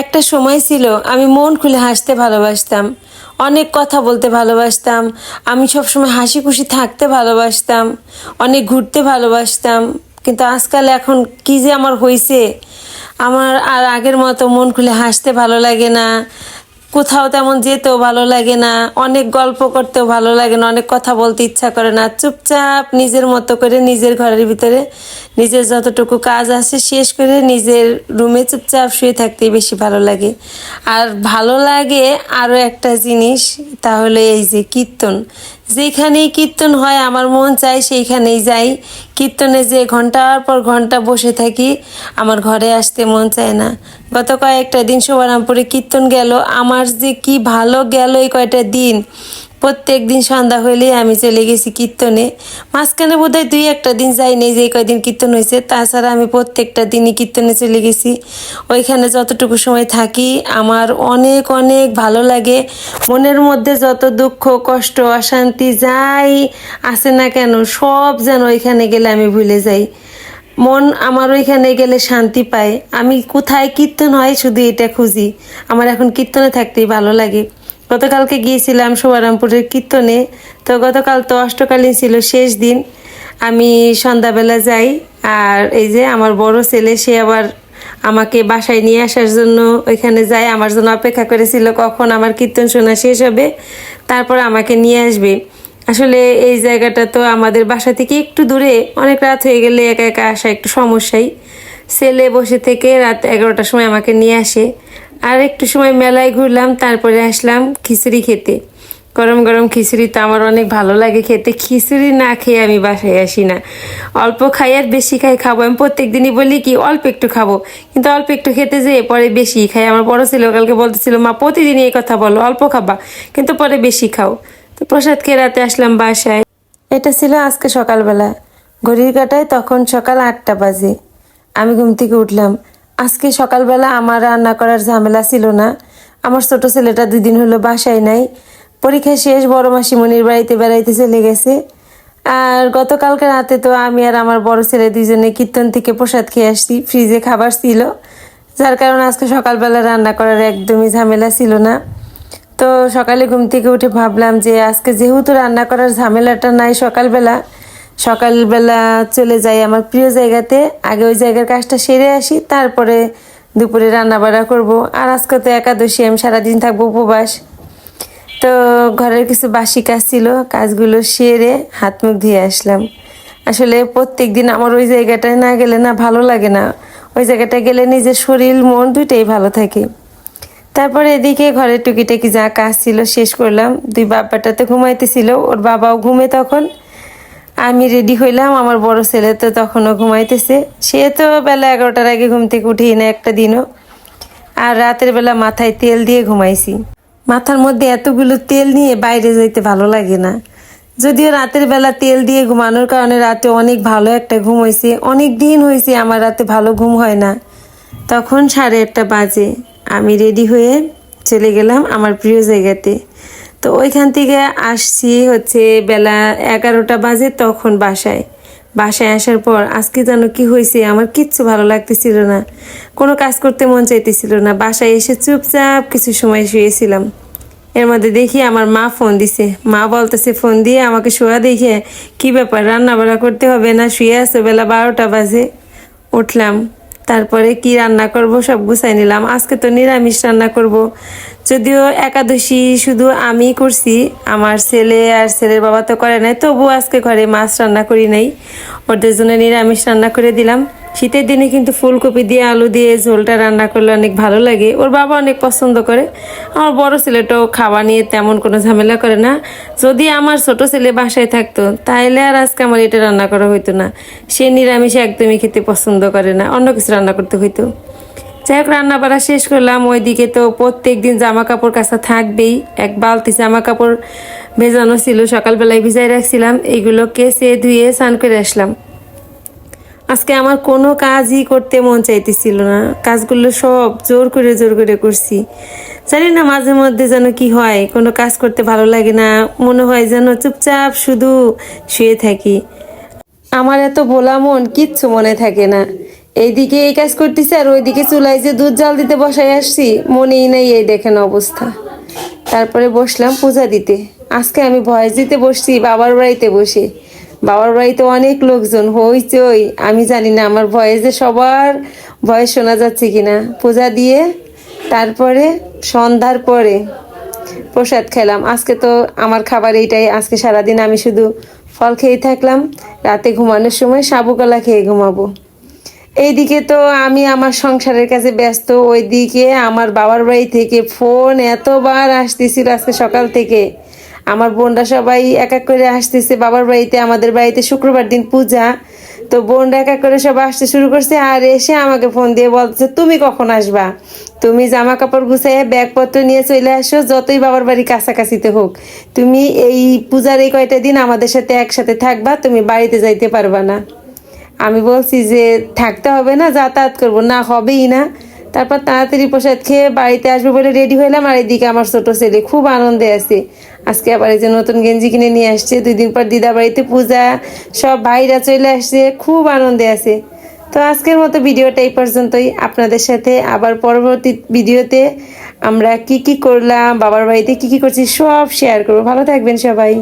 একটা সময় ছিল আমি মন খুলে হাসতে ভালোবাসতাম, অনেক কথা বলতে ভালোবাসতাম। আমি সবসময় হাসি খুশি থাকতে ভালোবাসতাম, অনেক ঘুরতে ভালোবাসতাম। কিন্তু আজকাল এখন কি যে আমার হয়েছে, আমার আর আগের মতো মন খুলে হাসতে ভালো লাগে না, কোথাও তেমন যেতেও ভালো লাগে না, অনেক গল্প করতেও ভালো লাগে না, অনেক কথা বলতে ইচ্ছা করে না। চুপচাপ নিজের মতো করে নিজের ঘরের ভিতরে নিজের যতটুকু কাজ আছে শেষ করে নিজের রুমে চুপচাপ শুয়ে থাকতেই বেশি ভালো লাগে। আর ভালো লাগে আরও একটা জিনিস, তাহলে এই যে কীর্তন। যেখানেই কীর্তন হয় আমার মন চায় সেইখানেই যাই। কীর্তনে যে ঘন্টার পর ঘন্টা বসে থাকি, আমার ঘরে আসতে মন চায় না। গত কয়েকটা দিন শুভারামপুরে কীর্তন গেল, আমার যে কি ভালো গেল এই কয়টা দিন। প্রত্যেক দিন সন্ধ্যা হইলেই আমি চলে গেছি কীর্তনে। মাঝখানে বোধহয় দুই একটা দিন যাইনি, যে কয়দিন কীর্তন হয়েছে, তাছাড়া আমি প্রত্যেকটা দিনই কীর্তনে চলে গেছি। ওইখানে যতটুকু সময় থাকি আমার অনেক অনেক ভালো লাগে। মনের মধ্যে যত দুঃখ কষ্ট অশান্তি যাই আসে না কেন, সব যেন ওইখানে গেলে আমি ভুলে যাই। মন আমার ওইখানে গেলে শান্তি পায়। আমি কোথায় কীর্তন হয় শুধু এটা খুঁজি। আমার এখন কীর্তনে থাকতেই ভালো লাগে। গতকালকে গিয়েছিলাম শুভারামপুরের কীর্তনে। তো গতকাল তো অষ্টকালীন ছিল, শেষ দিন। আমি সন্ধ্যাবেলা যাই, আর এই যে আমার বড় ছেলে, সে আবার আমাকে বাসায় নিয়ে আসার জন্য ওইখানে যায়, আমার জন্য অপেক্ষা করেছিল কখন আমার কীর্তন শোনা শেষ হবে, তারপর আমাকে নিয়ে আসবে। আসলে এই জায়গাটা তো আমাদের বাসা থেকে একটু দূরে, অনেক রাত হয়ে গেলে একা একা আসা একটু সমস্যাই। ছেলে বসে থেকে রাত 11টার সময় আমাকে নিয়ে আসে। আর একটু সময় মেলায় ঘুরলাম, তারপরে আসলাম খিচুড়ি খেতে। গরম গরম খিচুড়ি তো আমার অনেক ভালো লাগে খেতে। খিচুড়ি না খেয়ে আমি বাসায় আসি না। অল্প খাই আর বেশি খাই, খাবো। আমি প্রত্যেক দিনই বলি কি অল্প একটু খাবো, কিন্তু অল্প একটু খেতে যেয়ে পরে বেশি খাই। আমার বড় ছেলে কালকে বলতেছিল, মা প্রতিদিনই এই কথা বলো, অল্প খাবা কিন্তু পরে বেশি খাও। তো প্রসাদ খেয়ে রাতে আসলাম বাসায়। এটা ছিল আজকে সকালবেলা, ঘড়ির কাঁটায় তখন সকাল 8টা বাজে। আমি ঘুম থেকে উঠলাম। আজকে সকালবেলা আমার রান্না করার ঝামেলা ছিল না। আমার ছোট ছেলেটা 2 দিন হলো বাসায় নাই, পরীক্ষা শেষ, বড় মাসিমণির বাড়িতে বেড়াইতে চলে গেছে। আর গতকালকে রাতে তো আমি আর আমার বড় ছেলে দুইজনে কীর্তন থেকে প্রসাদ খেয়ে আসছি, ফ্রিজে খাবার ছিল, যার কারণে আজকে সকালবেলা রান্না করার একদমই ঝামেলা ছিল না। তো সকালে ঘুম থেকে উঠে ভাবলাম যে আজকে যেহেতু রান্না করার ঝামেলাটা নাই, সকালবেলা চলে যাই আমার প্রিয় জায়গাতে, আগে ওই জায়গার কাজটা সেরে আসি, তারপরে দুপুরে রান্না বাড়া করবো। আর আজকে তো একাদশী, আমি সারাদিন থাকবো উপবাস। তো ঘরের কিছু বাসি কাজ ছিল, কাজগুলো সেরে হাত মুখ ধুয়ে আসলাম। আসলে প্রত্যেক দিন আমার ওই জায়গাটায় না গেলে না ভালো লাগে না। ওই জায়গাটায় গেলে নিজের শরীর মন দুইটাই ভালো থাকে। তারপরে এদিকে ঘরের টুকিটাকি যা কাজ ছিল শেষ করলাম। দুই বাবাটা তো ঘুমাইতেছিল, ওর বাবাও ঘুমে তখন। আমি রেডি হইলাম, আমার বড় ছেলে তো তখনও ঘুমাইতেছে। সে তো বেলা 11টার আগে ঘুম থেকে উঠেই না একটা দিনও। আর রাতের বেলা মাথায় তেল দিয়ে ঘুমাইছি। মাথার মধ্যে এতগুলো তেল নিয়ে বাইরে যাইতে ভালো লাগে না। যদিও রাতের বেলা তেল দিয়ে ঘুমানোর কারণে রাতে অনেক ভালো একটা ঘুম হয়েছে। অনেক দিন হয়েছে আমার রাতে ভালো ঘুম হয় না। তখন 1:30 বাজে, আমি রেডি হয়ে চলে গেলাম আমার প্রিয় জায়গাতে। তো ওইখান থেকে আসছি হচ্ছে বেলা 11টা বাজে তখন বাসায় আসার পর আজকে যেন কি হয়েছে, আমার কিচ্ছু ভালো লাগতেছিল না, কোনো কাজ করতে মন চাইতেছিল না। বাসায় এসে চুপচাপ কিছু সময় শুয়েছিলাম। এর মধ্যে দেখি আমার মা ফোন দিছে। মা বলতেছে, ফোন দিয়ে আমাকে শোয়া দেখে, কি ব্যাপার, রান্না বান্না করতে হবে না, শুয়ে আছো? বেলা 12টা বাজে। উঠলাম, তারপরে কি রান্না করব সব গুছাই নিলাম। আজকে তো নিরামিষ রান্না করব, যদিও একাদশী শুধু আমি করছি, আমার ছেলে আর ছেলের বাবা তো করে নাই, তবু আজকে ঘরে মাছ রান্না করি নাই, ওদের জন্য নিরামিষ রান্না করে দিলাম। শীতের দিনে কিন্তু ফুলকপি দিয়ে আলু দিয়ে ঝোলটা রান্না করলে অনেক ভালো লাগে, ওর বাবা অনেক পছন্দ করে। আমার বড় ছেলেটাও খাওয়া নিয়ে তেমন কোনো ঝামেলা করে না। যদি আমার ছোট ছেলে বাসায় থাকতো তাহলে আর আজকে আমার এটা রান্না করা হইতো না। সে নিরামিষ একদমই খেতে পছন্দ করে না, অন্য কিছু রান্না করতে হইতো। যাই হোক, রান্না বাড়া শেষ করলাম। ওইদিকে তো প্রত্যেক দিন জামা কাপড় কাচা থাকবেই। এক বালতি জামা কাপড় ভেজানো ছিল, সকালবেলায় ভিজাই রাখছিলাম, এইগুলো কেচে ধুয়ে স্নান করে আসলাম। আজকে আমার কোনো কাজই করতে মন চাইতেছিল না, কাজগুলো সব জোর করে করছি। জানি না মাঝে মধ্যে যেন কি হয়, কোনো কাজ করতে ভালো লাগে না, মনে হয় যেন চুপচাপ শুধু শুয়ে থাকি। আমার এত ভোলা মন, কিচ্ছু মনে থাকে না। এইদিকে এই কাজ করতেছি আর ওইদিকে চুলায় যে দুধ জাল দিতে বসাই আসছি মনেই নাই, এই দেখেন অবস্থা। তারপরে বসলাম পূজা দিতে। আজকে আমি ভয়েস দিতে বসছি বাবার বাড়িতে বসে। বাবার বাড়িতে অনেক লোকজন, হইচই। আমি জানি না আমার ভয়েসে সবার ভয়েস শোনা যাচ্ছে কিনা। পূজা দিয়ে তারপরে সন্ধ্যার পরে প্রসাদ খেলাম। আজকে তো আমার খাবার এইটাই, আজকে সারাদিন আমি শুধু ফল খেয়ে থাকলাম। রাতে ঘুমানোর সময় সাবুকলা খেয়ে ঘুমাবো। এইদিকে তো আমি আমার সংসারের কাছে ব্যস্ত, ওইদিকে আমার বাবার বাড়ি থেকে ফোন এতবার আসতেছিল আজকে সকাল থেকে। আমার বোনরা সবাই এক এক করে আসতেছে বাবার বাড়িতে। আমাদের বাড়িতে শুক্রবার দিন পূজা, তো বোনরা এক এক করে সব আসতে শুরু করছে। আর এসে আমাকে ফোন দিয়ে বলছে, তুমি কখন আসবা? তুমি জামা কাপড় গুছাইয়া ব্যাগপত্র নিয়ে চলে আসো, যতই বাবার বাড়ি কাছাকাছিতে হোক। তুমি এই পূজার এই কয়টা দিন আমাদের সাথে একসাথে থাকবা, তুমি বাড়িতে যাইতে পারবা না। আমি বলছি যে থাকতে হবে না, যাতায়াত করবো না, হবেই না। তারপর তাড়াতাড়ি প্রসাদ খেয়ে বাড়িতে আসবো বলে রেডি হইলাম। আর এদিকে আমার ছোট ছেলে খুব আনন্দে আছে। আজকে আবার এই যে নতুন গেঞ্জি কিনে নিয়ে আসছে। 2 দিন পর দিদা বাড়িতে পূজা, সব ভাইরা চলে আসছে, খুব আনন্দে আছে। তো আজকের মতো ভিডিওটা এই পর্যন্তই। আপনাদের সাথে আবার পরবর্তী ভিডিওতে আমরা কি কি করলাম, বাবার বাড়িতে কি কি করছি সব শেয়ার করবো। ভালো থাকবেন সবাই।